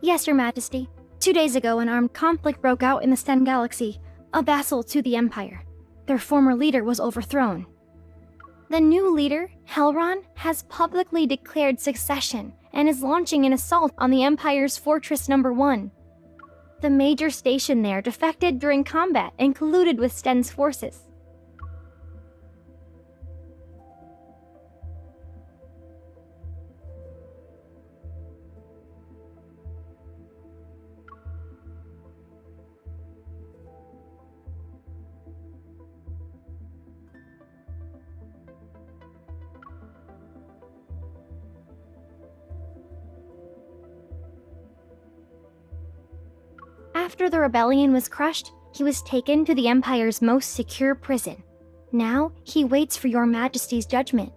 Yes, Your Majesty. 2 days ago, an armed conflict broke out in the Sten Galaxy, a vassal to the Empire. Their former leader was overthrown. The new leader, Helron, has publicly declared succession and is launching an assault on the Empire's Fortress Number 1. The major station there defected during combat and colluded with Sten's forces. After the rebellion was crushed, he was taken to the Empire's most secure prison. Now, he waits for Your Majesty's judgment.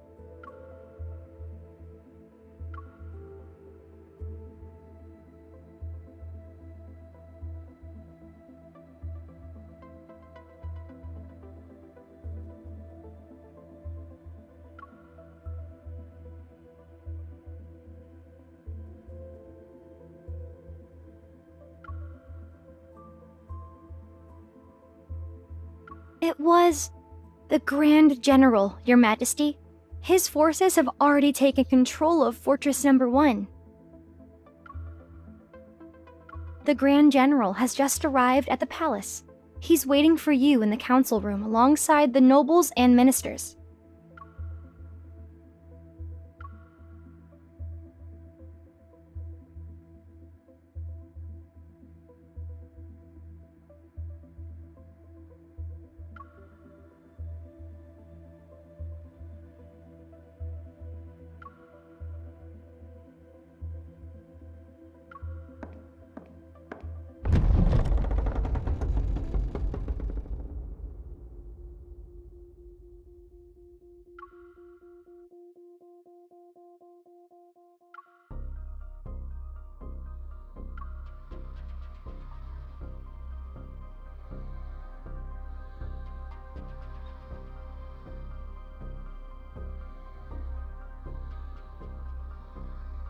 It was the Grand General, Your Majesty. His forces have already taken control of Fortress Number 1. The Grand General has just arrived at the palace. He's waiting for you in the council room alongside the nobles and ministers.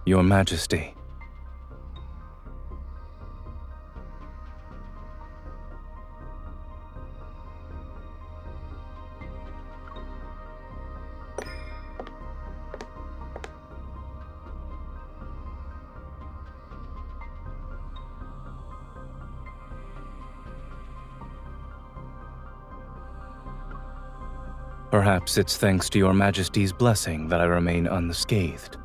Your Majesty. Perhaps it's thanks to Your Majesty's blessing that I remain unscathed.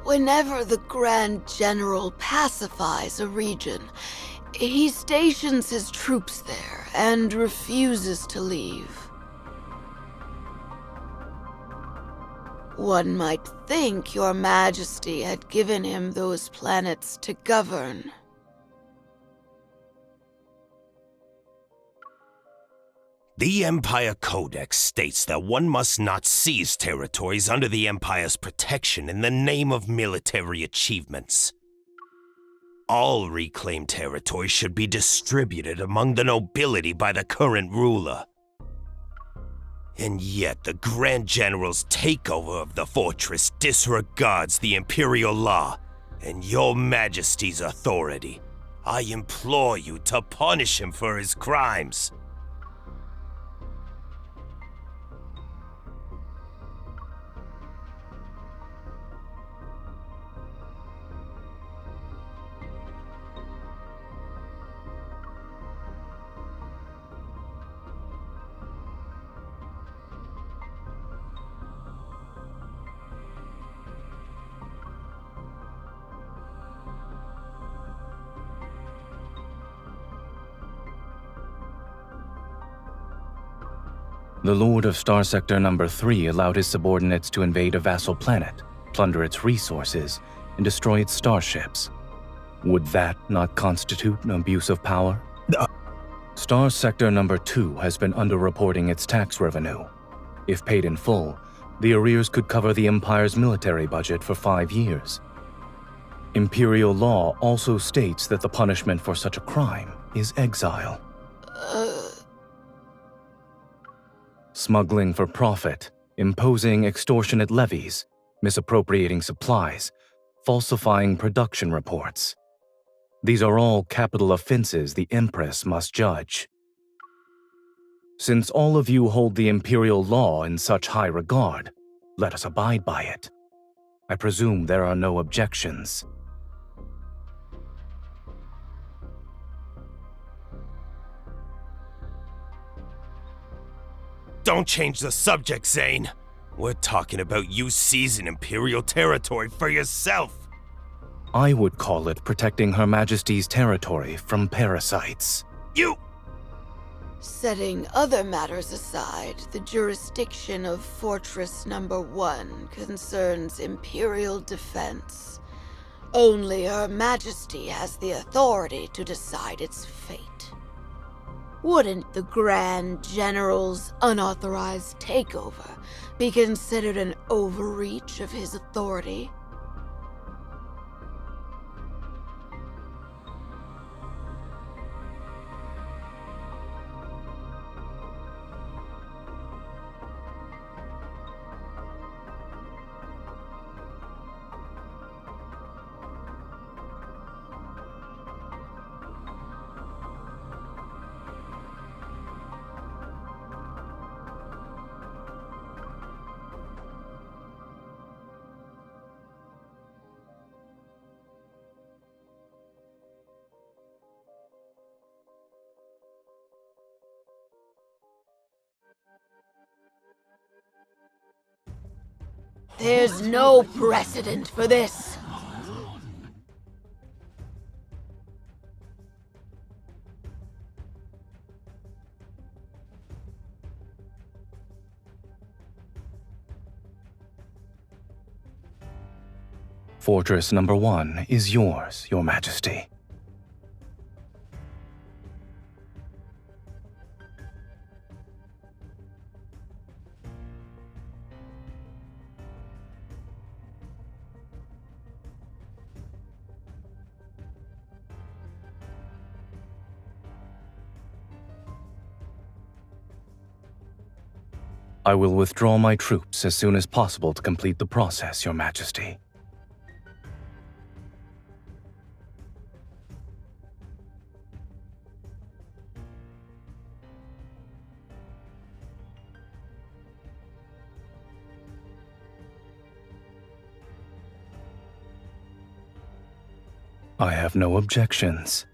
Whenever the Grand General pacifies a region, he stations his troops there and refuses to leave. One might think Your Majesty had given him those planets to govern. The Empire Codex states that one must not seize territories under the Empire's protection in the name of military achievements. All reclaimed territory should be distributed among the nobility by the current ruler. And yet the Grand General's takeover of the fortress disregards the Imperial law and Your Majesty's authority. I implore you to punish him for his crimes. The Lord of Star Sector Number 3 allowed his subordinates to invade a vassal planet, plunder its resources, and destroy its starships. Would that not constitute an abuse of power? Star Sector Number 2 has been underreporting its tax revenue. If paid in full, the arrears could cover the Empire's military budget for 5 years. Imperial law also states that the punishment for such a crime is exile. Smuggling for profit, imposing extortionate levies, misappropriating supplies, falsifying production reports. These are all capital offenses the Empress must judge. Since all of you hold the Imperial law in such high regard, let us abide by it. I presume there are no objections. Don't change the subject, Zayne. We're talking about you seizing Imperial territory for yourself. I would call it protecting Her Majesty's territory from parasites. You... Setting other matters aside, the jurisdiction of Fortress Number 1 concerns Imperial defense. Only Her Majesty has the authority to decide its fate. Wouldn't the Grand General's unauthorized takeover be considered an overreach of his authority? There's no precedent for this. Fortress Number 1 is yours, Your Majesty. I will withdraw my troops as soon as possible to complete the process, Your Majesty. I have no objections.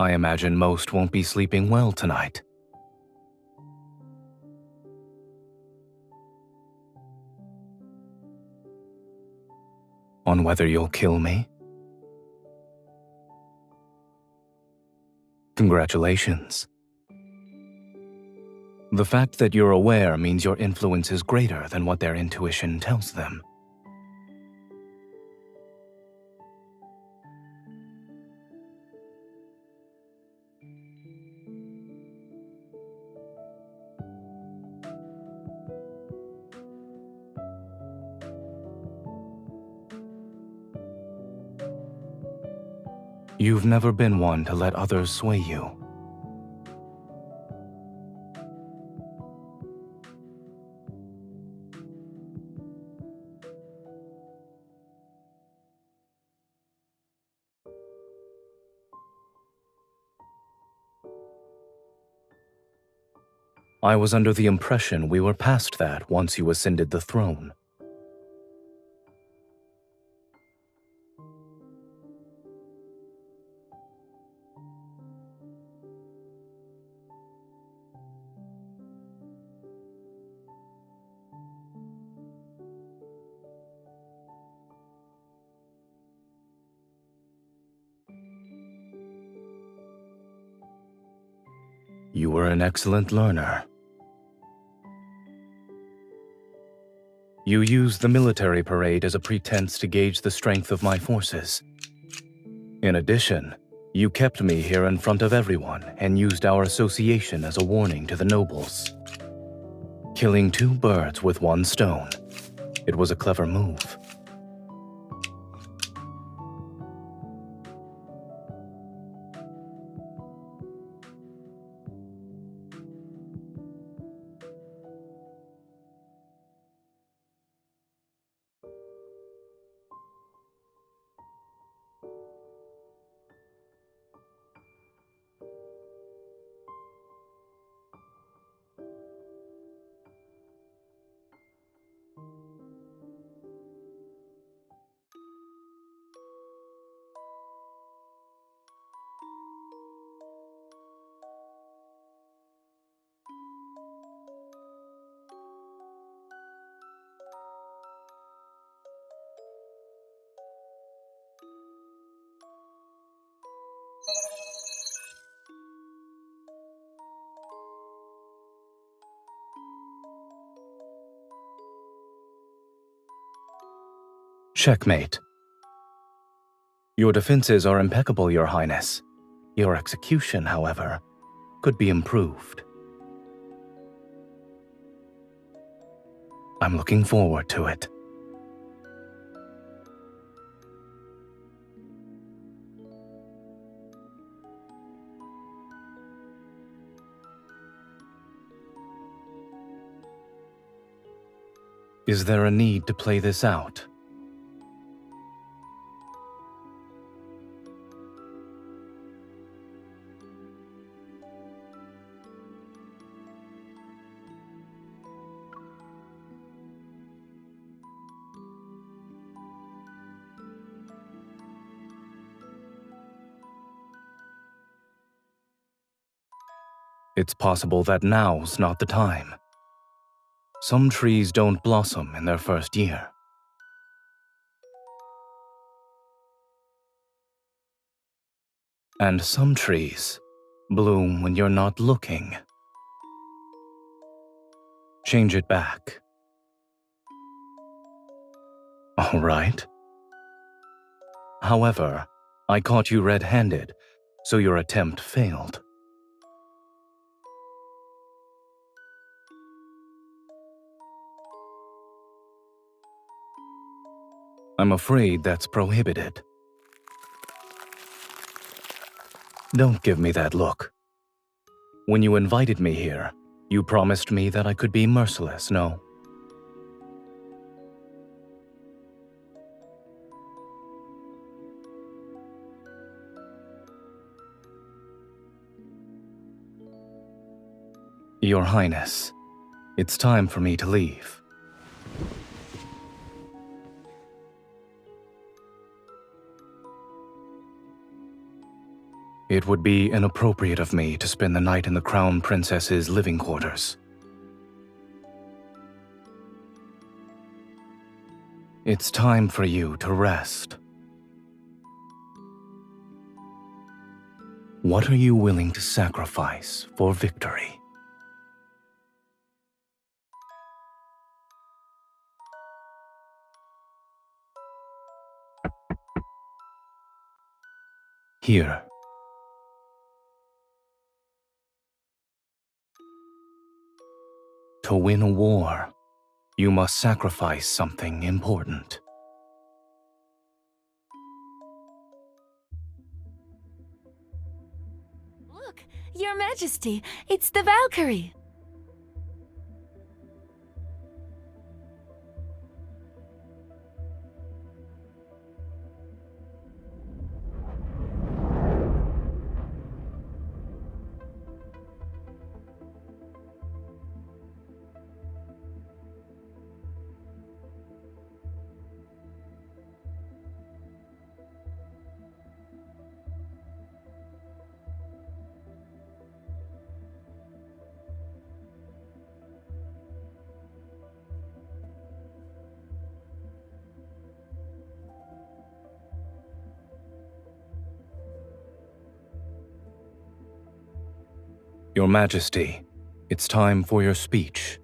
I imagine most won't be sleeping well tonight. On whether you'll kill me? Congratulations. The fact that you're aware means your influence is greater than what their intuition tells them. You've never been one to let others sway you. I was under the impression we were past that once you ascended the throne. You were an excellent learner. You used the military parade as a pretense to gauge the strength of my forces. In addition, you kept me here in front of everyone and used our association as a warning to the nobles. Killing two birds with one stone. It was a clever move. Checkmate. Your defenses are impeccable, Your Highness. Your execution, however, could be improved. I'm looking forward to it. Is there a need to play this out? It's possible that now's not the time. Some trees don't blossom in their first year. And some trees bloom when you're not looking. Change it back. All right. However, I caught you red-handed, so your attempt failed. I'm afraid that's prohibited. Don't give me that look. When you invited me here, you promised me that I could be merciless, no? Your Highness, it's time for me to leave. It would be inappropriate of me to spend the night in the Crown Princess's living quarters. It's time for you to rest. What are you willing to sacrifice for victory? Here. To win a war, you must sacrifice something important. Look, Your Majesty, it's the Valkyrie. Your Majesty, it's time for your speech.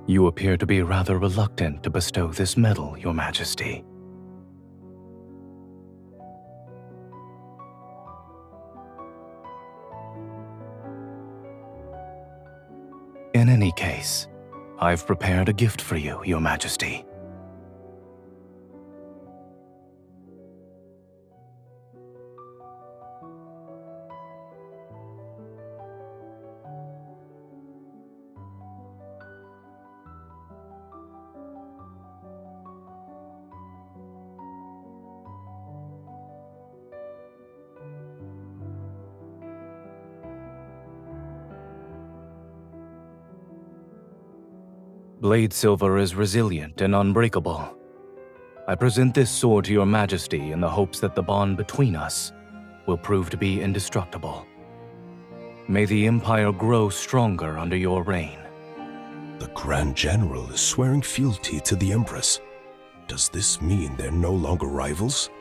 You appear to be rather reluctant to bestow this medal, Your Majesty. In any case, I've prepared a gift for you, Your Majesty. Blade Silver is resilient and unbreakable. I present this sword to Your Majesty in the hopes that the bond between us will prove to be indestructible. May the Empire grow stronger under your reign. The Grand General is swearing fealty to the Empress. Does this mean they're no longer rivals?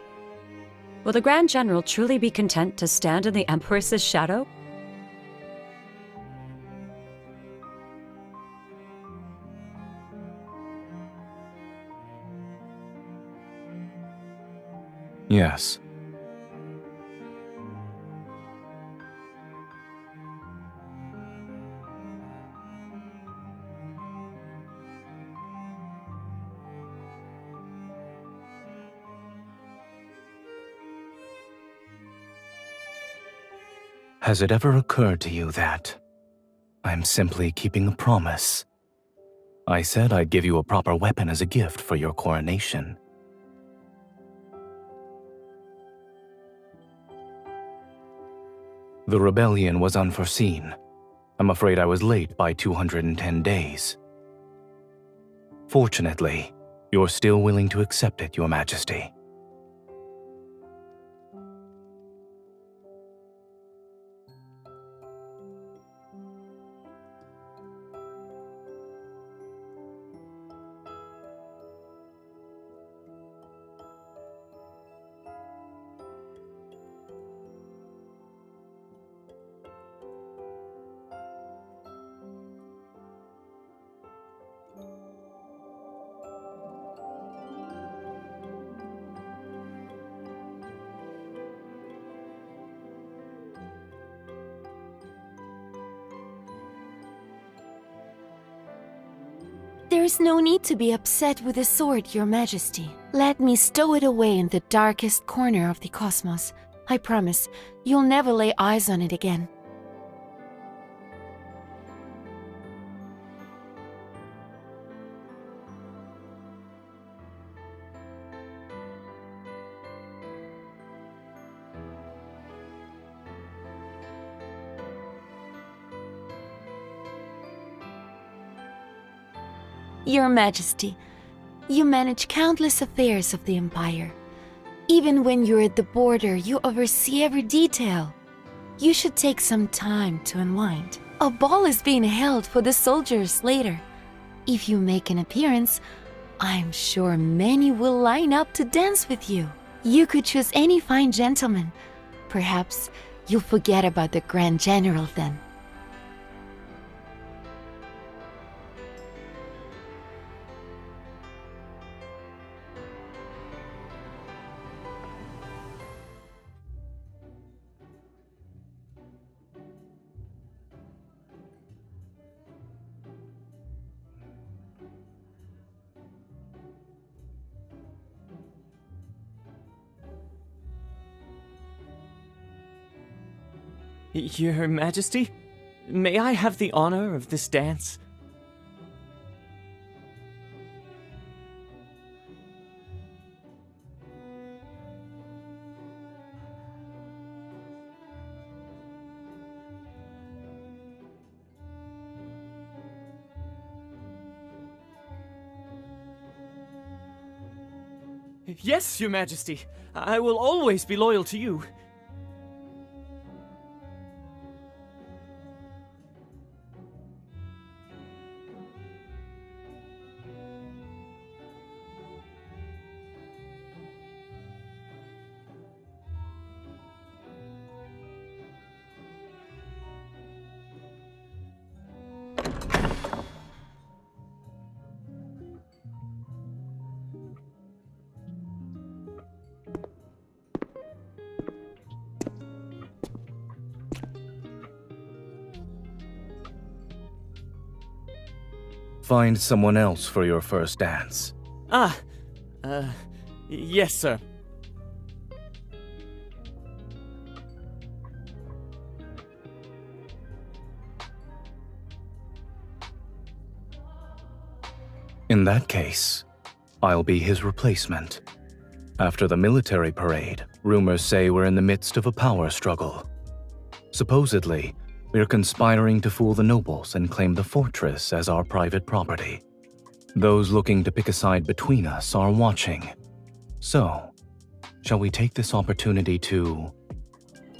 Will the Grand General truly be content to stand in the Empress's shadow? Yes. Has it ever occurred to you that I'm simply keeping a promise? I said I'd give you a proper weapon as a gift for your coronation. The rebellion was unforeseen. I'm afraid I was late by 210 days. Fortunately, you're still willing to accept it, Your Majesty. There is no need to be upset with the sword, Your Majesty. Let me stow it away in the darkest corner of the cosmos. I promise, you'll never lay eyes on it again. Your Majesty, you manage countless affairs of the Empire. Even when you're at the border, you oversee every detail. You should take some time to unwind. A ball is being held for the soldiers later. If you make an appearance, I'm sure many will line up to dance with you. You could choose any fine gentleman. Perhaps you'll forget about the Grand General then. Your Majesty, may I have the honor of this dance? Yes, Your Majesty. I will always be loyal to you. Find someone else for your first dance. Yes, sir. In that case, I'll be his replacement. After the military parade, rumors say we're in the midst of a power struggle. Supposedly, we're conspiring to fool the nobles and claim the fortress as our private property. Those looking to pick a side between us are watching. So, shall we take this opportunity to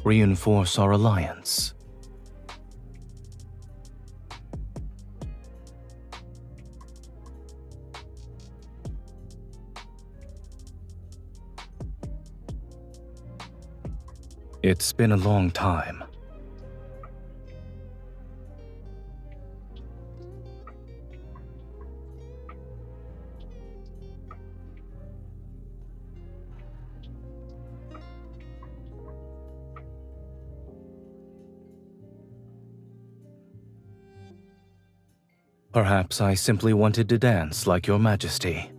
reinforce our alliance? It's been a long time. Perhaps I simply wanted to dance like your Majesty.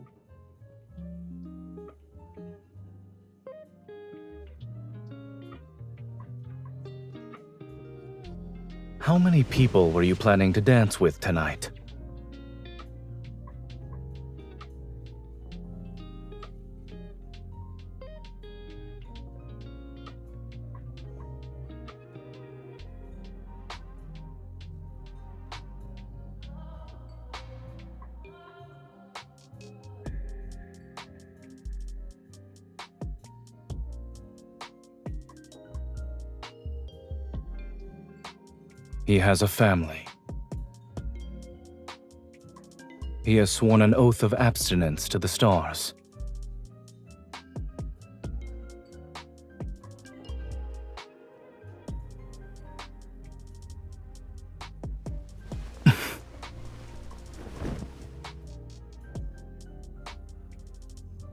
How many people were you planning to dance with tonight? He has a family. He has sworn an oath of abstinence to the stars.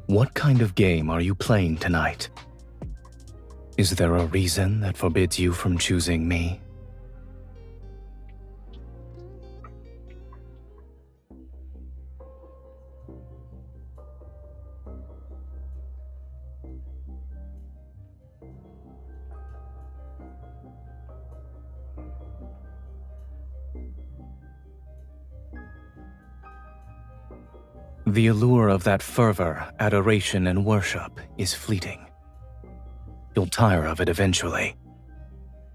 What kind of game are you playing tonight? Is there a reason that forbids you from choosing me? The allure of that fervor, adoration, and worship is fleeting. You'll tire of it eventually.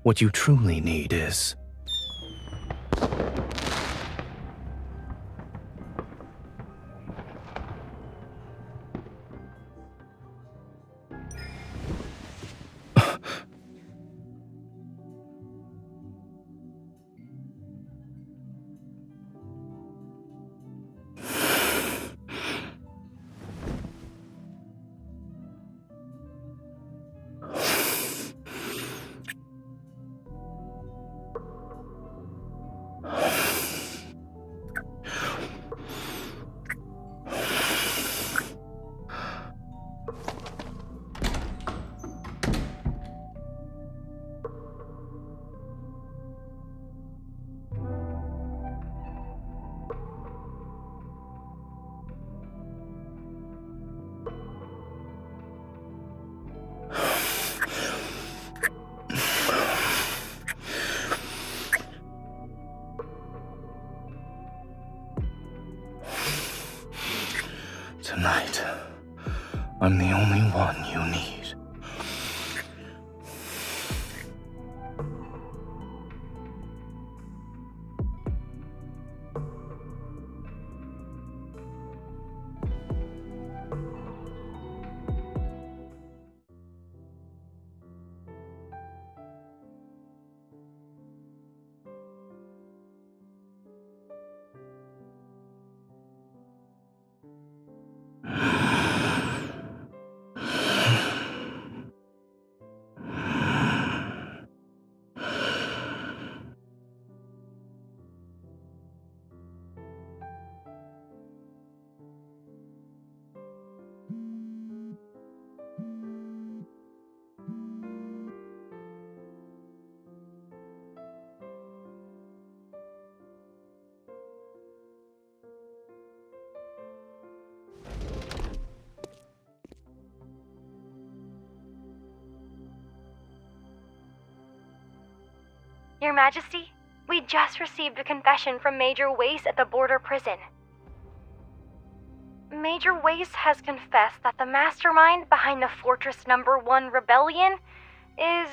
What you truly need is... Your Majesty, we just received a confession from Major Wace at the border prison. Major Wace has confessed that the mastermind behind the Fortress Number 1 rebellion is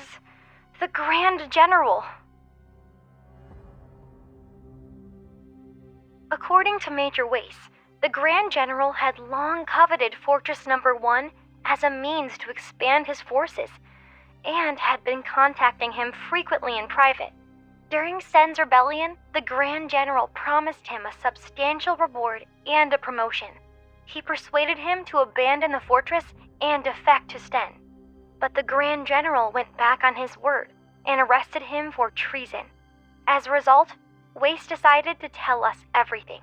the Grand General. According to Major Wace, the Grand General had long coveted Fortress Number 1 as a means to expand his forces, and had been contacting him frequently in private. During Sen's rebellion, the Grand General promised him a substantial reward and a promotion. He persuaded him to abandon the fortress and defect to Sten. But the Grand General went back on his word and arrested him for treason. As a result, Wace decided to tell us everything.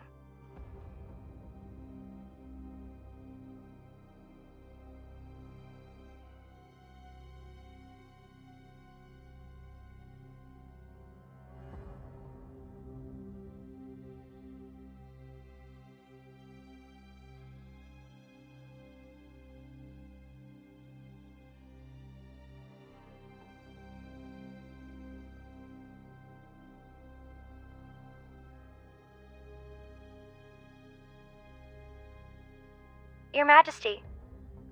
Your Majesty,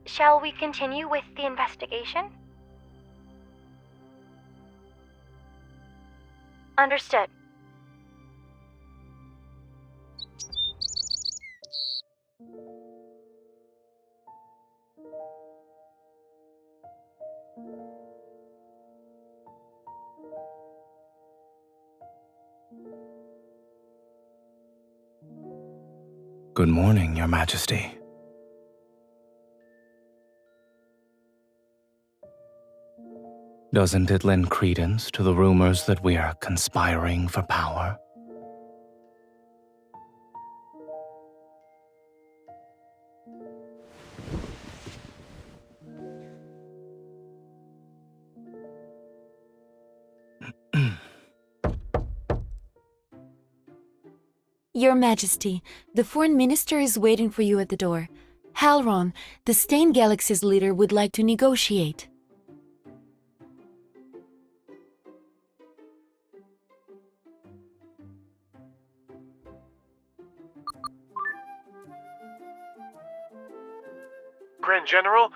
shall we continue with the investigation? Understood. Good morning, Your Majesty. Doesn't it lend credence to the rumors that we are conspiring for power? Your Majesty, the Foreign Minister is waiting for you at the door. Halron, the Stain Galaxy's leader, would like to negotiate. Grand General,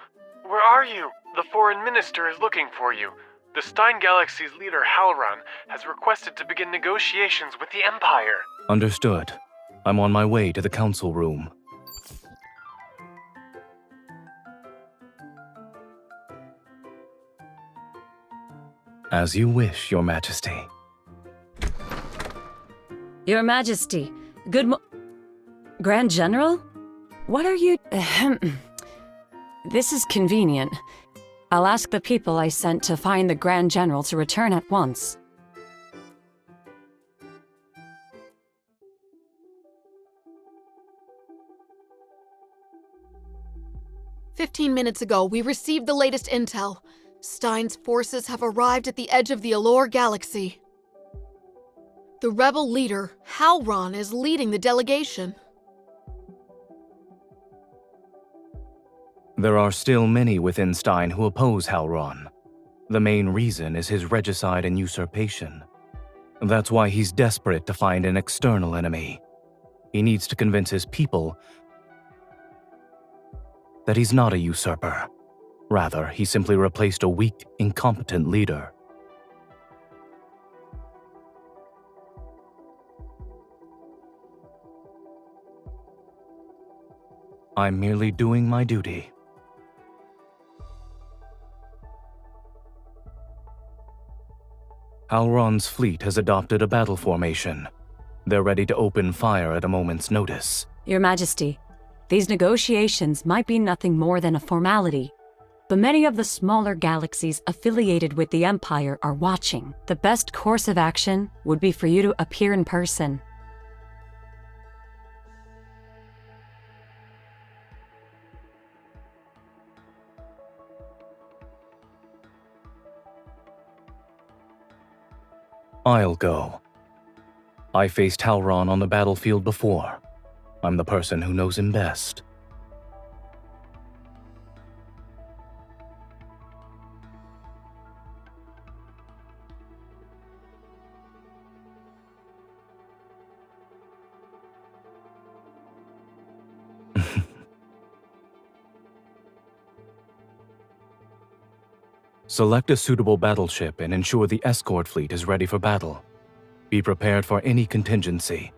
where are you? The Foreign Minister is looking for you. The Stein Galaxy's leader, Halron, has requested to begin negotiations with the Empire. Understood. I'm on my way to the council room. As you wish, Your Majesty. Your Majesty, Grand General? What are you... This is convenient. I'll ask the people I sent to find the Grand General to return at once. "15 minutes ago, we received the latest intel. Stein's forces have arrived at the edge of the Allure Galaxy. The rebel leader, Halron, is leading the delegation. There are still many within Stein who oppose Halron. The main reason is his regicide and usurpation. That's why he's desperate to find an external enemy. He needs to convince his people that he's not a usurper. Rather, he simply replaced a weak, incompetent leader. I'm merely doing my duty. Halron's fleet has adopted a battle formation. They're ready to open fire at a moment's notice. Your Majesty, these negotiations might be nothing more than a formality, but many of the smaller galaxies affiliated with the Empire are watching. The best course of action would be for you to appear in person. I'll go. I faced Halron on the battlefield before. I'm the person who knows him best. Select a suitable battleship and ensure the escort fleet is ready for battle. Be prepared for any contingency.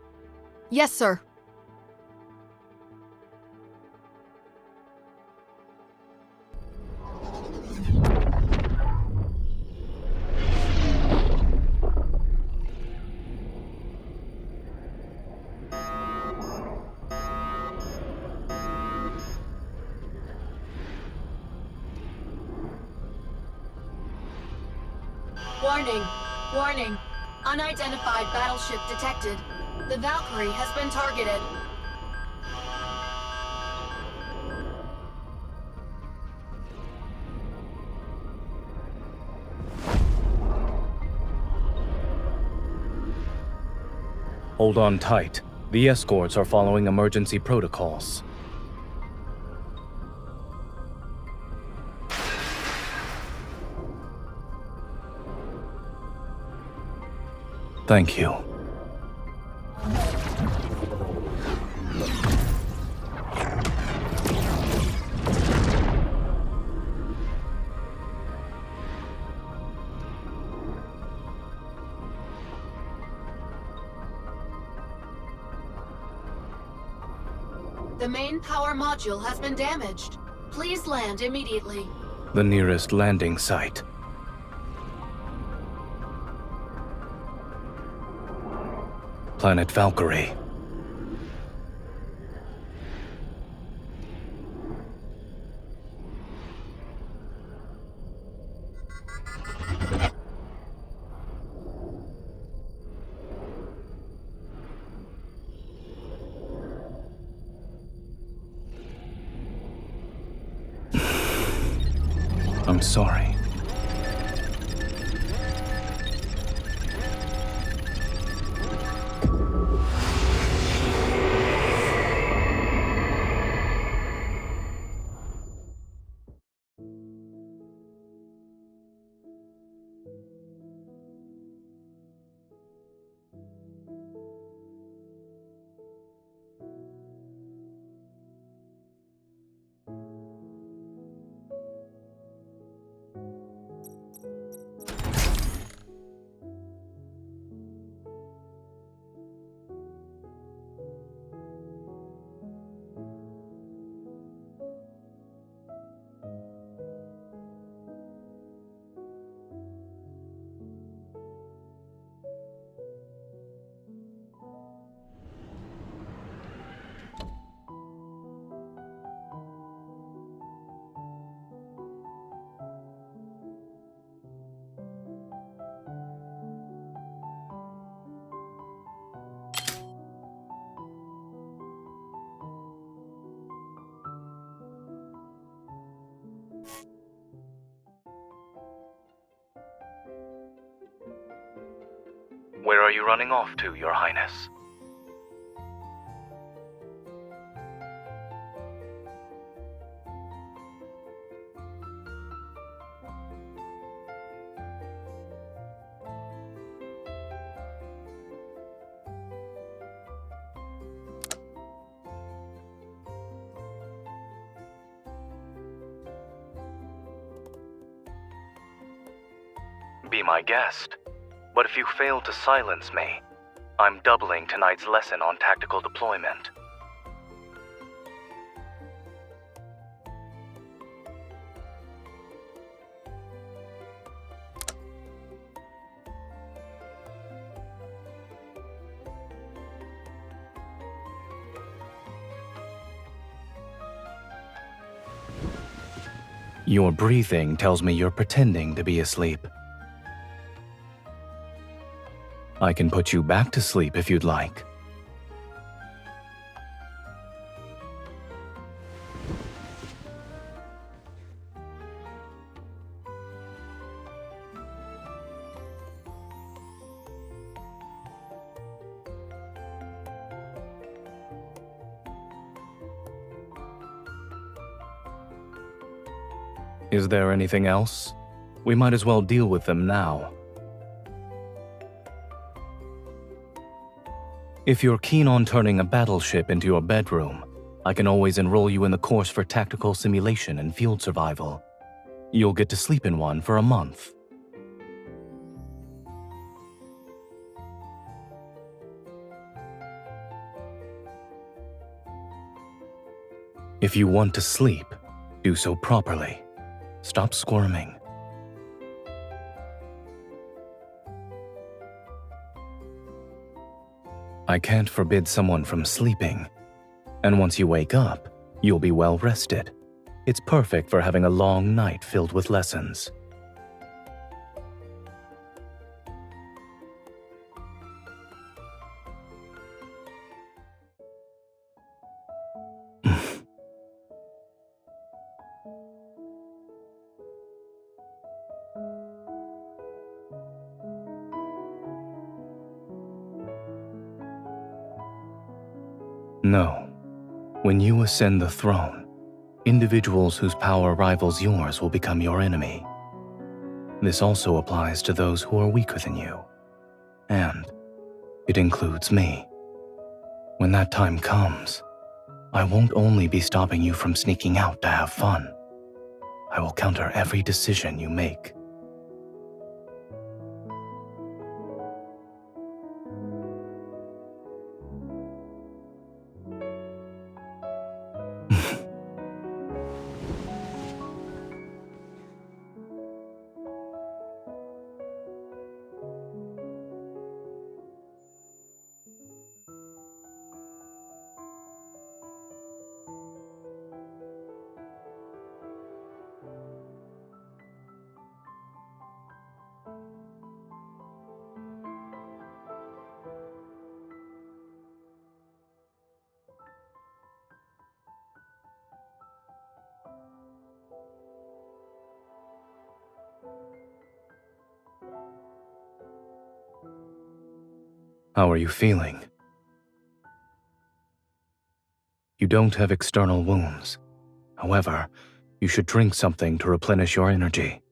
Yes, sir. Warning! Warning! Unidentified battleship detected. The Valkyrie has been targeted. Hold on tight. The escorts are following emergency protocols. Thank you. The main power module has been damaged. Please land immediately. The nearest landing site. Planet Valkyrie. I'm sorry. Where are you running off to, Your Highness? Be my guest. But if you fail to silence me, I'm doubling tonight's lesson on tactical deployment. Your breathing tells me you're pretending to be asleep. I can put you back to sleep if you'd like. Is there anything else? We might as well deal with them now. If you're keen on turning a battleship into your bedroom, I can always enroll you in the course for tactical simulation and field survival. You'll get to sleep in one for a month. If you want to sleep, do so properly. Stop squirming. I can't forbid someone from sleeping. And once you wake up, you'll be well rested. It's perfect for having a long night filled with lessons. No. When you ascend the throne, individuals whose power rivals yours will become your enemy. This also applies to those who are weaker than you. And it includes me. When that time comes, I won't only be stopping you from sneaking out to have fun. I will counter every decision you make. How are you feeling? You don't have external wounds. However, you should drink something to replenish your energy.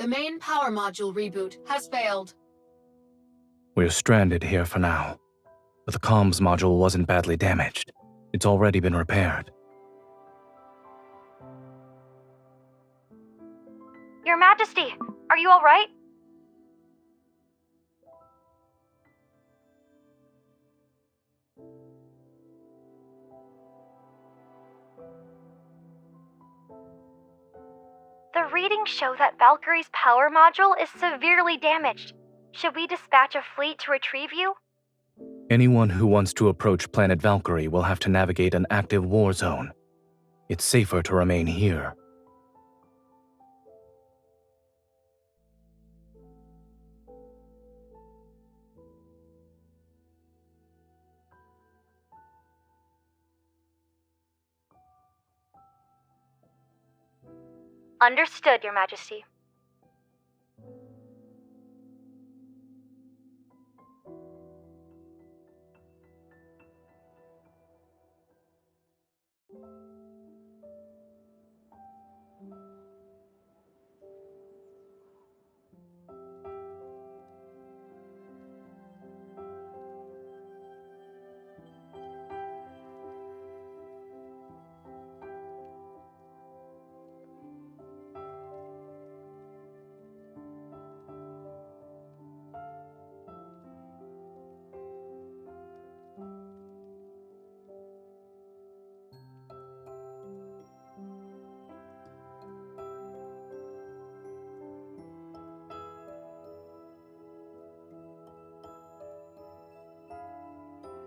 The main power module reboot has failed. We're stranded here for now, but the comms module wasn't badly damaged. It's already been repaired. Your Majesty, are you all right? The readings show that Valkyrie's power module is severely damaged. Should we dispatch a fleet to retrieve you? Anyone who wants to approach planet Valkyrie will have to navigate an active war zone. It's safer to remain here. Understood, Your Majesty.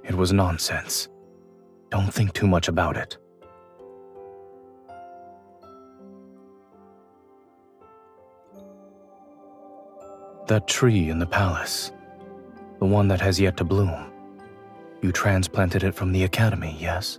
It was nonsense. Don't think too much about it. That tree in the palace, the one that has yet to bloom, you transplanted it from the academy, yes?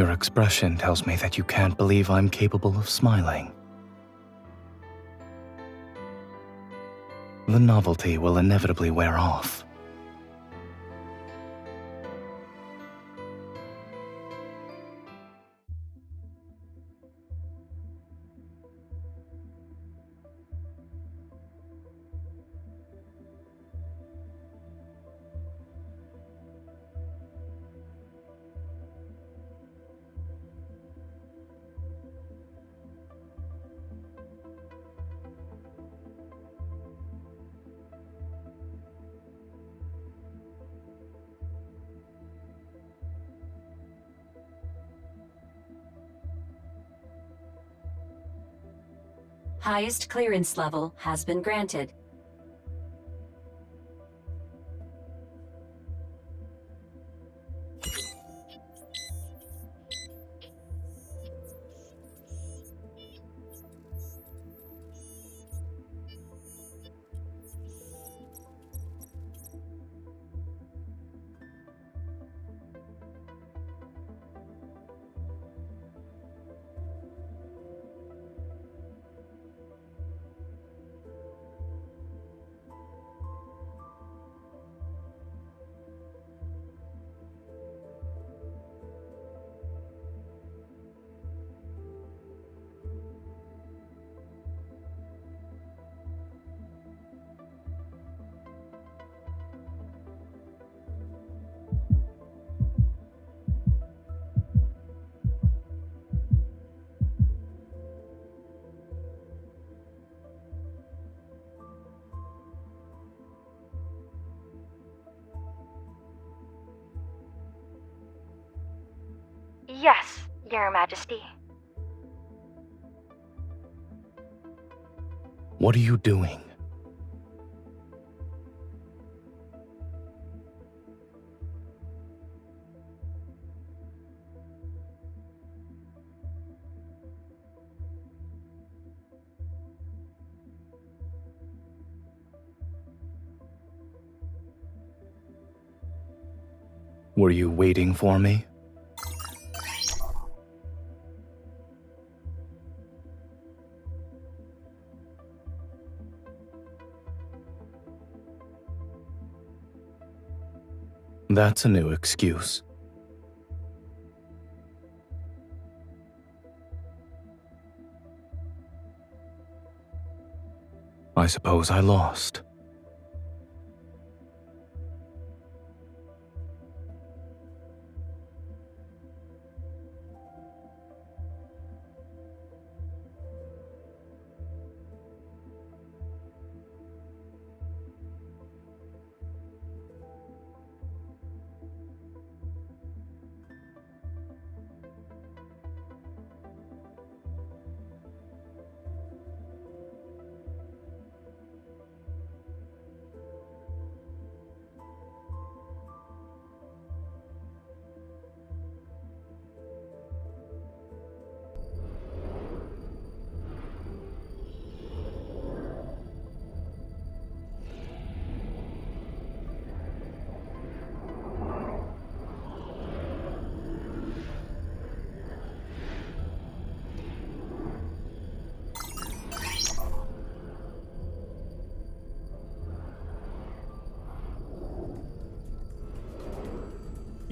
Your expression tells me that you can't believe I'm capable of smiling. The novelty will inevitably wear off. Highest clearance level has been granted. Yes, Your Majesty. What are you doing? Were you waiting for me? That's a new excuse. I suppose I lost.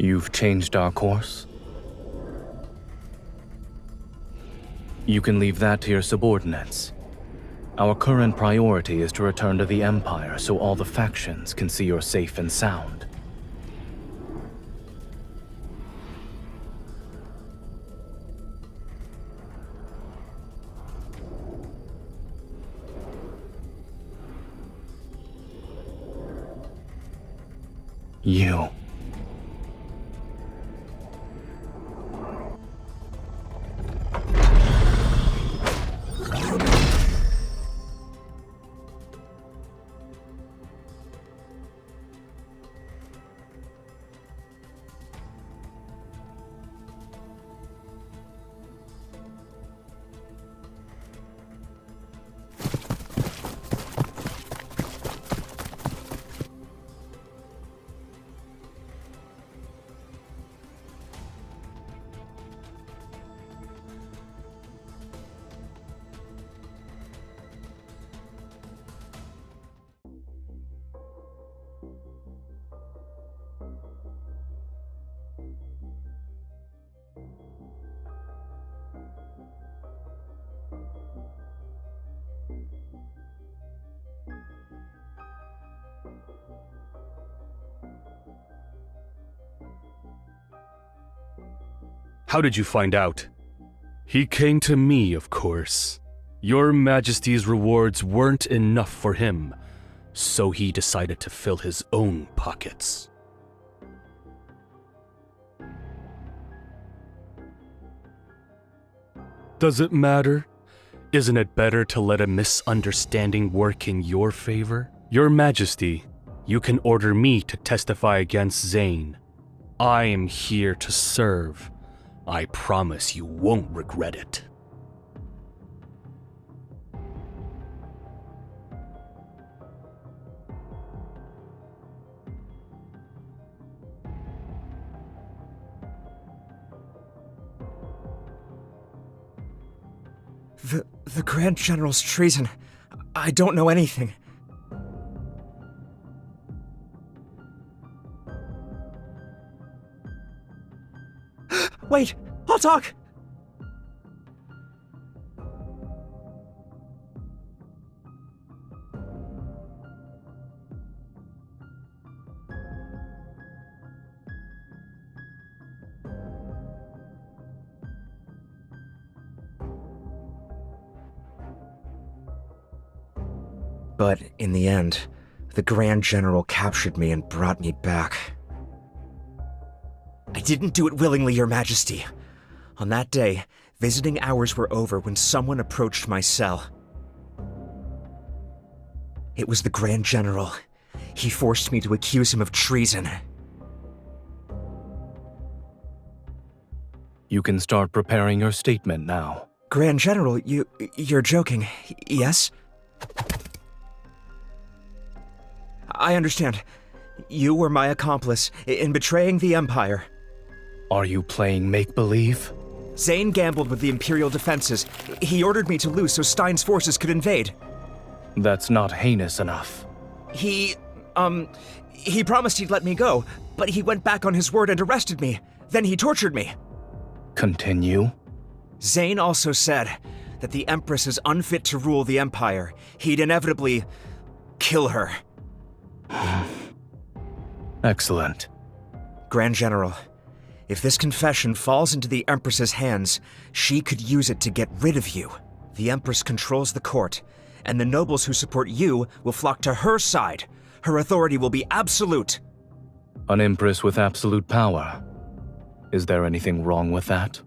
You've changed our course? You can leave that to your subordinates. Our current priority is to return to the Empire so all the factions can see you're safe and sound. You. How did you find out? He came to me, of course. Your Majesty's rewards weren't enough for him, so he decided to fill his own pockets. Does it matter? Isn't it better to let a misunderstanding work in your favor? Your Majesty, you can order me to testify against Zayne. I am here to serve. I promise you won't regret it. The Grand General's treason. I don't know anything. Wait, I'll talk! But in the end, the Grand General captured me and brought me back. I didn't do it willingly, Your Majesty. On that day, visiting hours were over when someone approached my cell. It was the Grand General. He forced me to accuse him of treason. You can start preparing your statement now. Grand General, you're joking, yes? I understand. You were my accomplice in betraying the Empire. Are you playing make-believe? Zayne gambled with the Imperial defenses. He ordered me to lose so Stein's forces could invade. That's not heinous enough. He promised he'd let me go, but he went back on his word and arrested me. Then he tortured me. Continue. Zayne also said that the Empress is unfit to rule the Empire. He'd inevitably kill her. Excellent. Grand General, if this confession falls into the Empress's hands, she could use it to get rid of you. The Empress controls the court, and the nobles who support you will flock to her side. Her authority will be absolute. An Empress with absolute power. Is there anything wrong with that?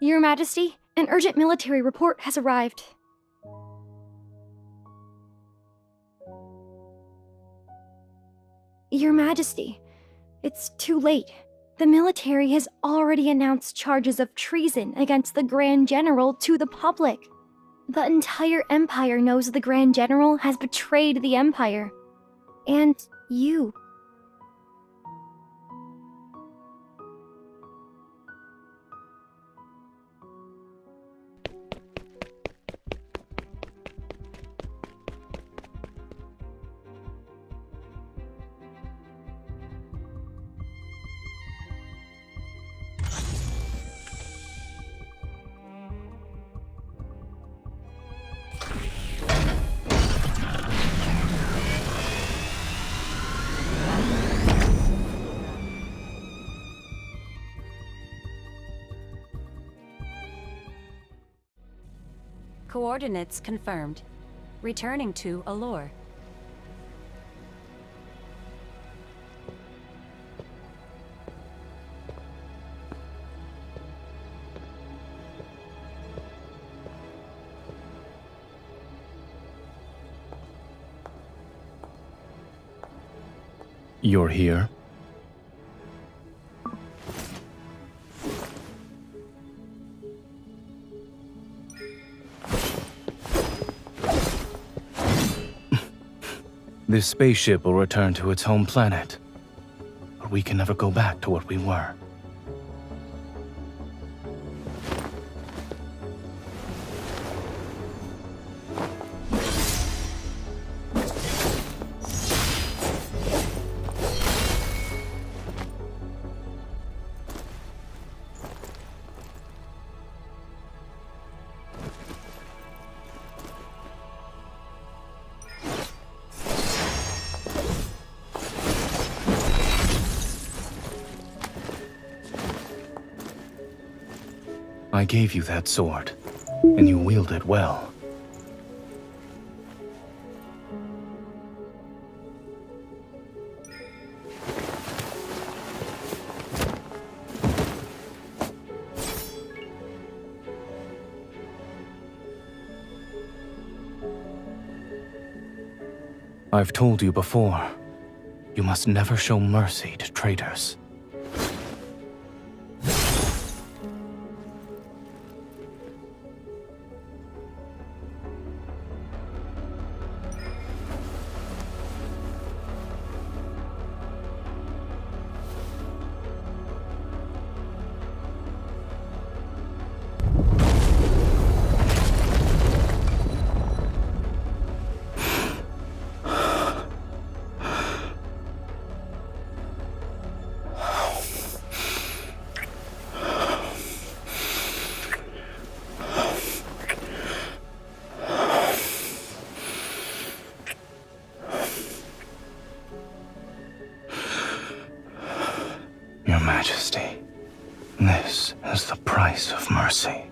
Your Majesty, an urgent military report has arrived. Your Majesty, it's too late. The military has already announced charges of treason against the Grand General to the public. The entire Empire knows the Grand General has betrayed the Empire. And you. Coordinates confirmed. Returning to Allure. You're here? This spaceship will return to its home planet. that we can never go back to what we were. I gave you that sword, and you wield it well. I've told you before, you must never show mercy to traitors. Your Majesty, this is the price of mercy.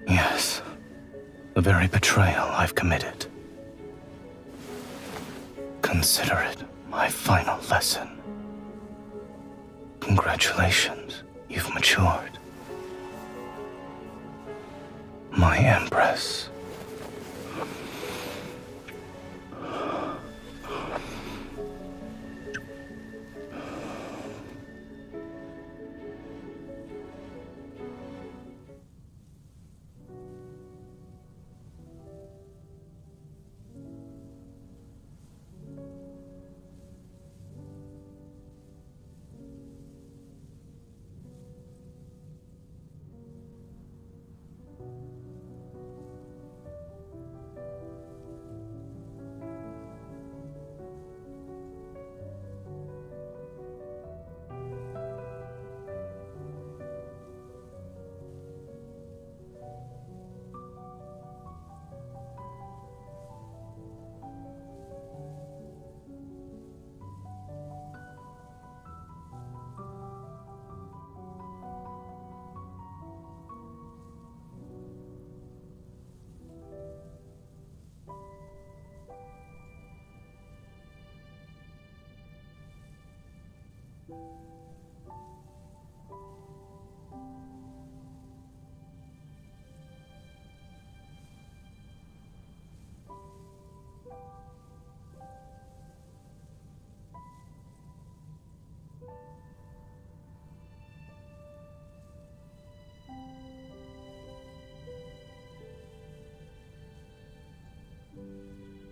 Yes, the very betrayal I've committed. Consider it my final lesson. Congratulations, you've matured. My Empress.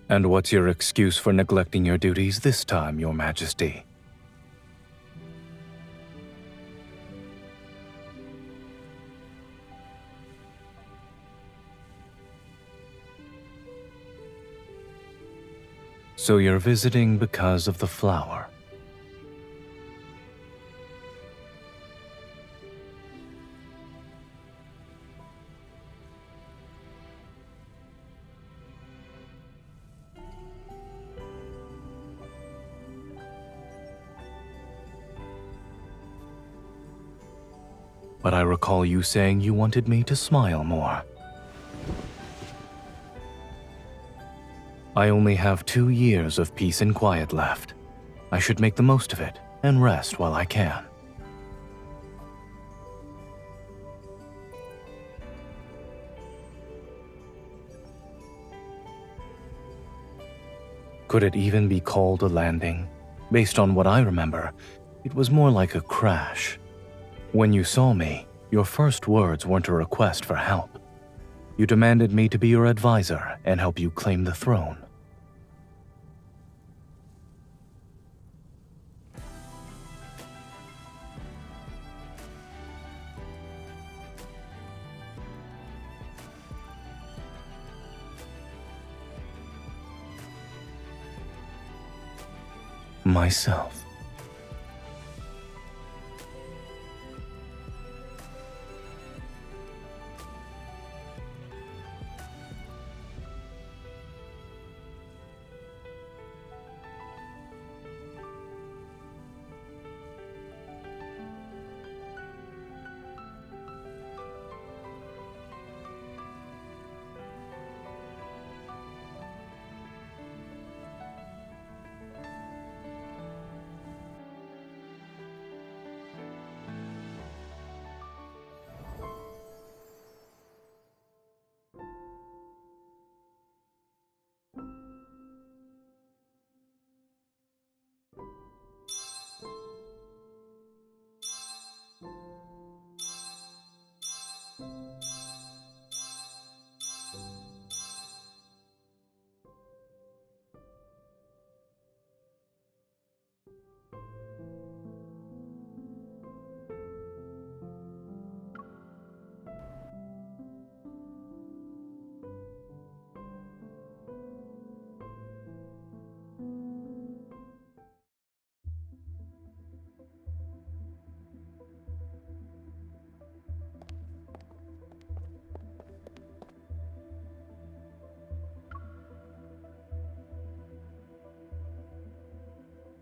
And what's your excuse for neglecting your duties this time, Your Majesty? So you're visiting because of the flower. But I recall you saying you wanted me to smile more. I only have 2 years of peace and quiet left. I should make the most of it and rest while I can. Could it even be called a landing, Based on what I remember, it was more like a crash. When you saw me, your first words weren't a request for help. You demanded me to be your advisor and help you claim the throne. Myself.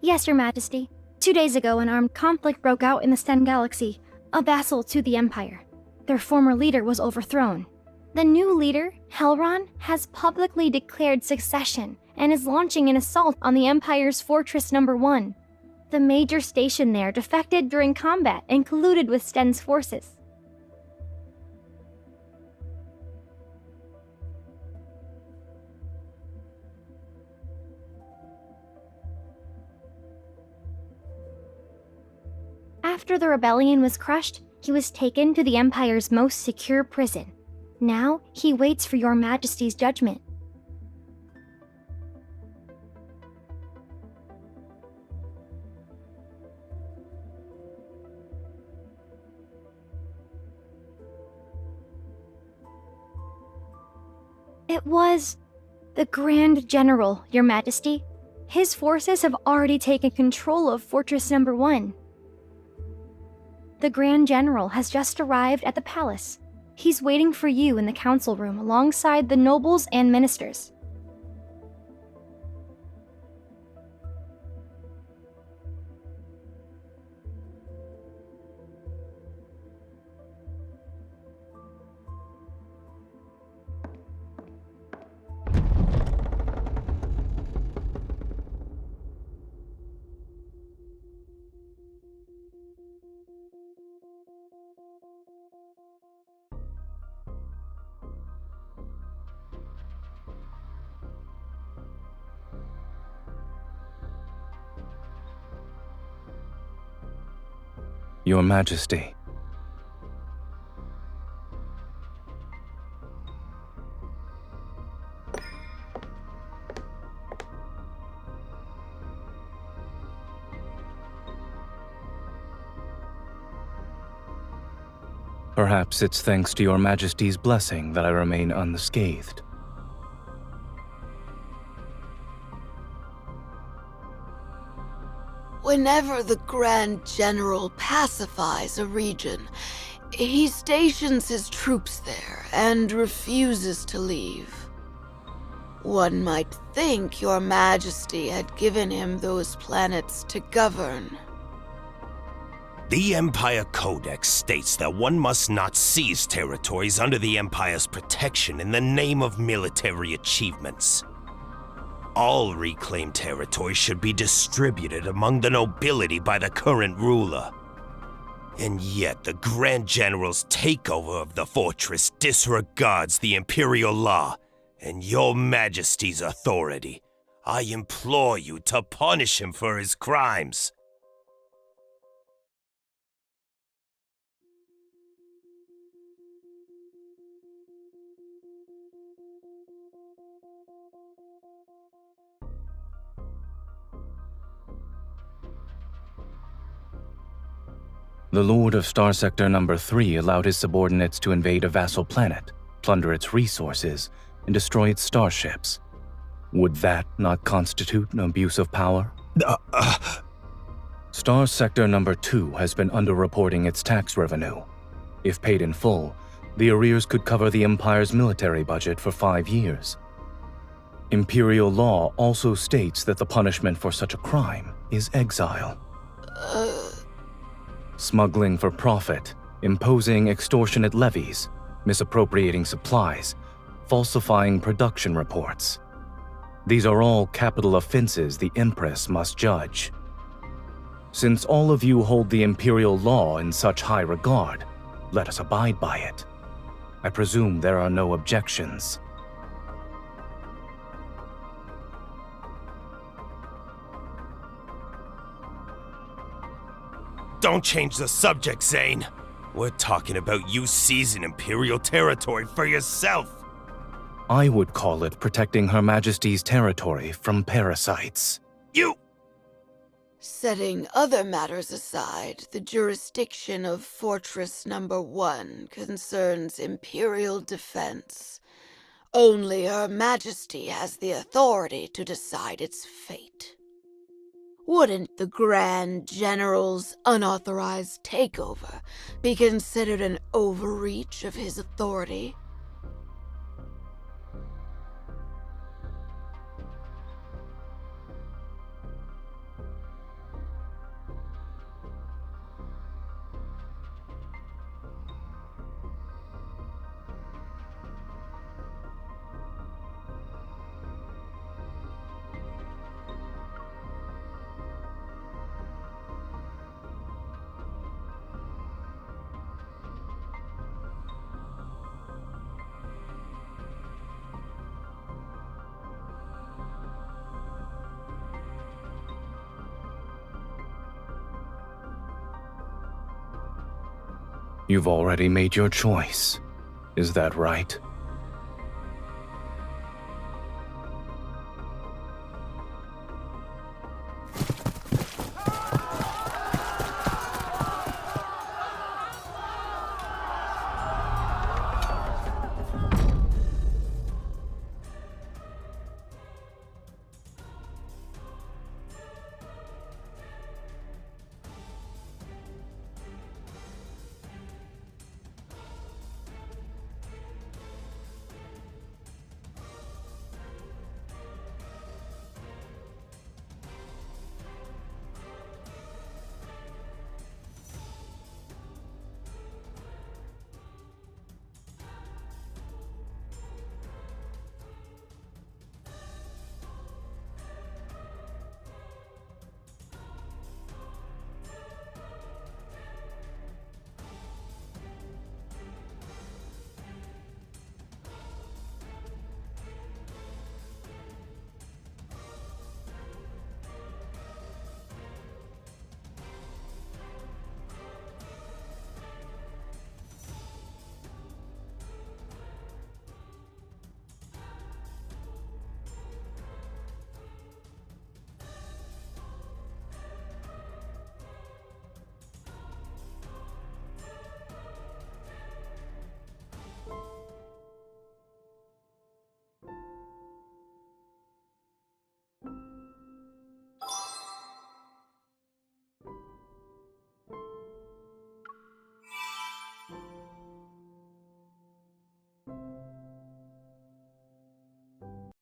Yes, Your Majesty. 2 days ago, an armed conflict broke out in the Sten Galaxy, a vassal to the Empire. Their former leader was overthrown. The new leader, Helron, has publicly declared succession and is launching an assault on the Empire's Fortress Number 1. The major station there defected during combat and colluded with Sten's forces. After the rebellion was crushed, he was taken to the Empire's most secure prison. Now, he waits for Your Majesty's judgment. It was the Grand General, Your Majesty. His forces have already taken control of Fortress Number 1. The Grand General has just arrived at the palace. He's waiting for you in the council room alongside the nobles and ministers. Your Majesty. Perhaps it's thanks to Your Majesty's blessing that I remain unscathed. Whenever the Grand General pacifies a region, he stations his troops there and refuses to leave. One might think Your Majesty had given him those planets to govern. The Empire Codex states that one must not seize territories under the Empire's protection in the name of military achievements. All reclaimed territory should be distributed among the nobility by the current ruler. And yet the Grand General's takeover of the fortress disregards the Imperial law and Your Majesty's authority, I implore you to punish him for his crimes. The Lord of Star Sector Number 3 allowed his subordinates to invade a vassal planet, plunder its resources, and destroy its starships. Would that not constitute an abuse of power? Star Sector Number 2 has been underreporting its tax revenue. If paid in full, the arrears could cover the Empire's military budget for 5 years. Imperial law also states that the punishment for such a crime is exile. Smuggling for profit, imposing extortionate levies, misappropriating supplies, falsifying production reports. These are all capital offenses the Empress must judge. Since all of you hold the Imperial law in such high regard, let us abide by it. I presume there are no objections. Don't change the subject, Zayne. We're talking about you seizing Imperial territory for yourself. I would call it protecting Her Majesty's territory from parasites. You... Setting other matters aside, the jurisdiction of Fortress Number 1 concerns Imperial defense. Only Her Majesty has the authority to decide its fate. Wouldn't the Grand General's unauthorized takeover be considered an overreach of his authority? You've already made your choice. Is that right?